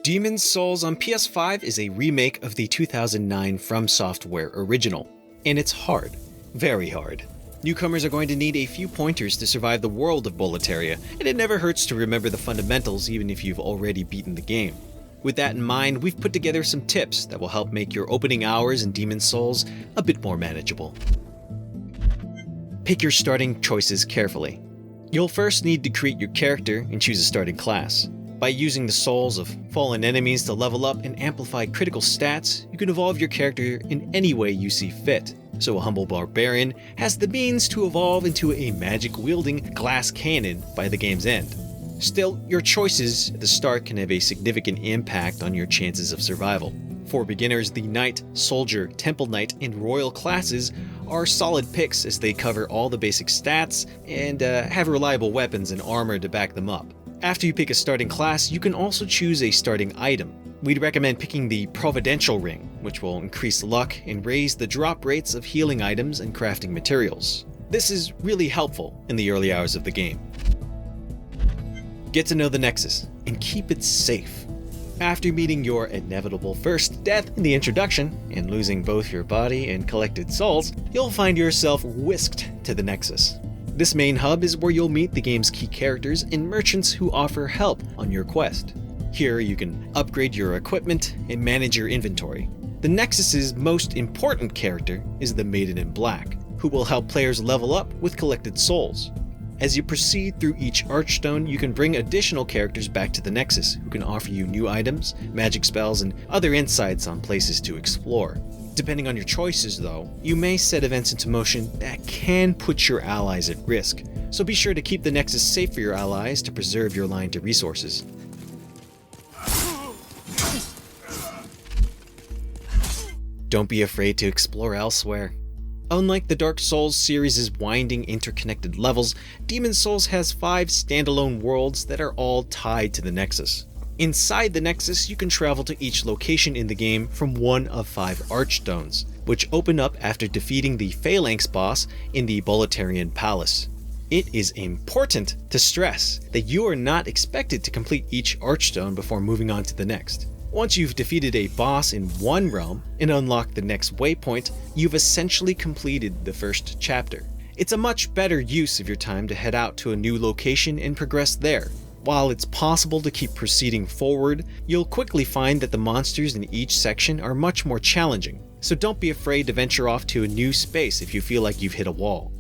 Demon's Souls on PS5 is a remake of the 2009 From Software original, and it's hard. Very hard. Newcomers are going to need a few pointers to survive the world of Boletaria, and it never hurts to remember the fundamentals even if you've already beaten the game. With that in mind, we've put together some tips that will help make your opening hours in Demon's Souls a bit more manageable. Pick your starting choices carefully. You'll first need to create your character and choose a starting class. By using the souls of fallen enemies to level up and amplify critical stats, you can evolve your character in any way you see fit. So a humble barbarian has the means to evolve into a magic-wielding glass cannon by the game's end. Still, your choices at the start can have a significant impact on your chances of survival. For beginners, the Knight, Soldier, Temple Knight, and Royal classes are solid picks as they cover all the basic stats and have reliable weapons and armor to back them up. After you pick a starting class, you can also choose a starting item. We'd recommend picking the Providential Ring, which will increase luck and raise the drop rates of healing items and crafting materials. This is really helpful in the early hours of the game. Get to know the Nexus and keep it safe. After meeting your inevitable first death in the introduction and losing both your body and collected souls, you'll find yourself whisked to the Nexus. This main hub is where you'll meet the game's key characters and merchants who offer help on your quest. Here you can upgrade your equipment and manage your inventory. The Nexus's most important character is the Maiden in Black, who will help players level up with collected souls. As you proceed through each Archstone, you can bring additional characters back to the Nexus who can offer you new items, magic spells, and other insights on places to explore. Depending on your choices though, you may set events into motion that can put your allies at risk, so be sure to keep the Nexus safe for your allies to preserve your line to resources. Don't be afraid to explore elsewhere. Unlike the Dark Souls series' winding interconnected levels, Demon's Souls has 5 standalone worlds that are all tied to the Nexus. Inside the Nexus, you can travel to each location in the game from one of 5 Archstones, which open up after defeating the Phalanx boss in the Boletarian Palace. It is important to stress that you are not expected to complete each Archstone before moving on to the next. Once you've defeated a boss in one realm and unlocked the next waypoint, you've essentially completed the first chapter. It's a much better use of your time to head out to a new location and progress there. While it's possible to keep proceeding forward, you'll quickly find that the monsters in each section are much more challenging, so don't be afraid to venture off to a new space if you feel like you've hit a wall.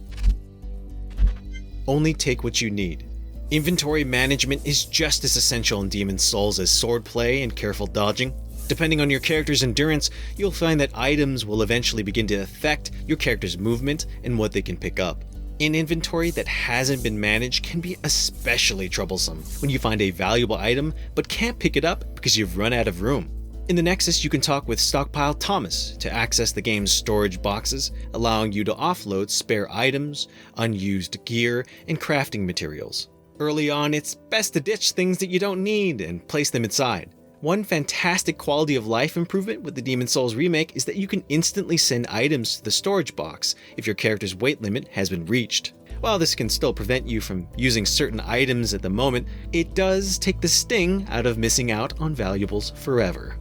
Only take what you need. Inventory management is just as essential in Demon's Souls as swordplay and careful dodging. Depending on your character's endurance, you'll find that items will eventually begin to affect your character's movement and what they can pick up. An inventory that hasn't been managed can be especially troublesome when you find a valuable item but can't pick it up because you've run out of room. In the Nexus, you can talk with Stockpile Thomas to access the game's storage boxes, allowing you to offload spare items, unused gear, and crafting materials. Early on, it's best to ditch things that you don't need and place them inside. One fantastic quality of life improvement with the Demon's Souls remake is that you can instantly send items to the storage box if your character's weight limit has been reached. While this can still prevent you from using certain items at the moment, it does take the sting out of missing out on valuables forever.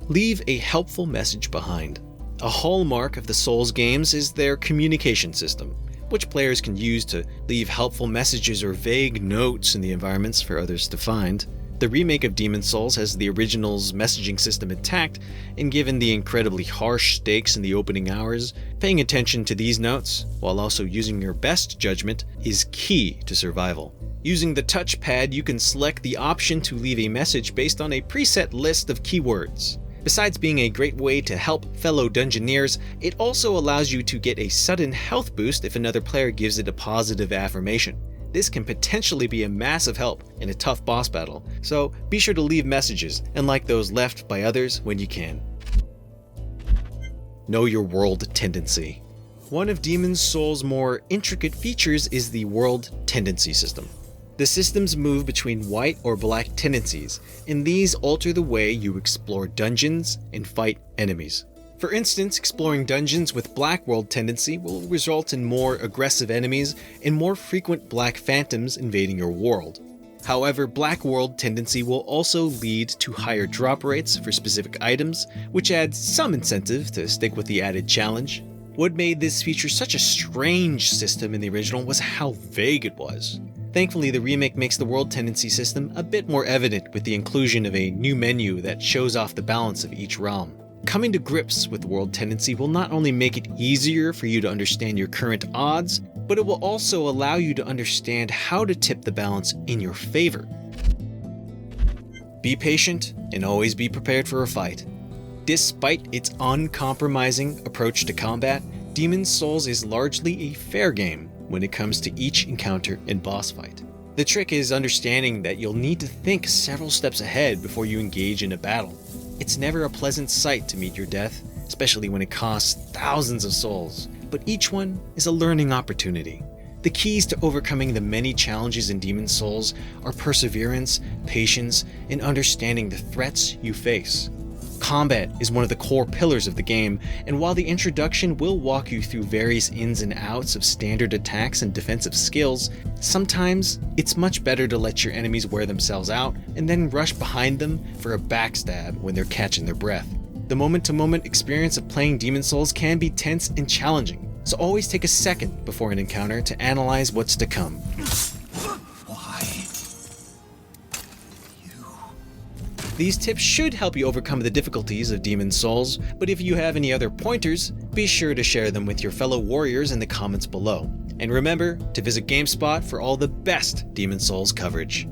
Leave a helpful message behind. A hallmark of the Souls games is their communication system, which players can use to leave helpful messages or vague notes in the environments for others to find. The remake of Demon's Souls has the original's messaging system intact, and given the incredibly harsh stakes in the opening hours, paying attention to these notes, while also using your best judgment, is key to survival. Using the touchpad, you can select the option to leave a message based on a preset list of keywords. Besides being a great way to help fellow Dungeoneers, it also allows you to get a sudden health boost if another player gives it a positive affirmation. This can potentially be a massive help in a tough boss battle, so be sure to leave messages, unlike those left by others, when you can. Know your world tendency. One of Demon's Souls' more intricate features is the world tendency system. The systems move between white or black tendencies, and these alter the way you explore dungeons and fight enemies. For instance, exploring dungeons with black world tendency will result in more aggressive enemies and more frequent black phantoms invading your world. However, Black World tendency will also lead to higher drop rates for specific items, which adds some incentive to stick with the added challenge. What made this feature such a strange system in the original was how vague it was. Thankfully, the remake makes the world tendency system a bit more evident with the inclusion of a new menu that shows off the balance of each realm. Coming to grips with world tendency will not only make it easier for you to understand your current odds, but it will also allow you to understand how to tip the balance in your favor. Be patient and always be prepared for a fight. Despite its uncompromising approach to combat, Demon's Souls is largely a fair game when it comes to each encounter and boss fight. The trick is understanding that you'll need to think several steps ahead before you engage in a battle. It's never a pleasant sight to meet your death, especially when it costs thousands of souls, but each one is a learning opportunity. The keys to overcoming the many challenges in Demon's Souls are perseverance, patience, and understanding the threats you face. Combat is one of the core pillars of the game, and while the introduction will walk you through various ins and outs of standard attacks and defensive skills, sometimes it's much better to let your enemies wear themselves out and then rush behind them for a backstab when they're catching their breath. The moment-to-moment experience of playing Demon's Souls can be tense and challenging, so always take a second before an encounter to analyze what's to come. These tips should help you overcome the difficulties of Demon's Souls, but if you have any other pointers, be sure to share them with your fellow warriors in the comments below. And remember to visit GameSpot for all the best Demon's Souls coverage.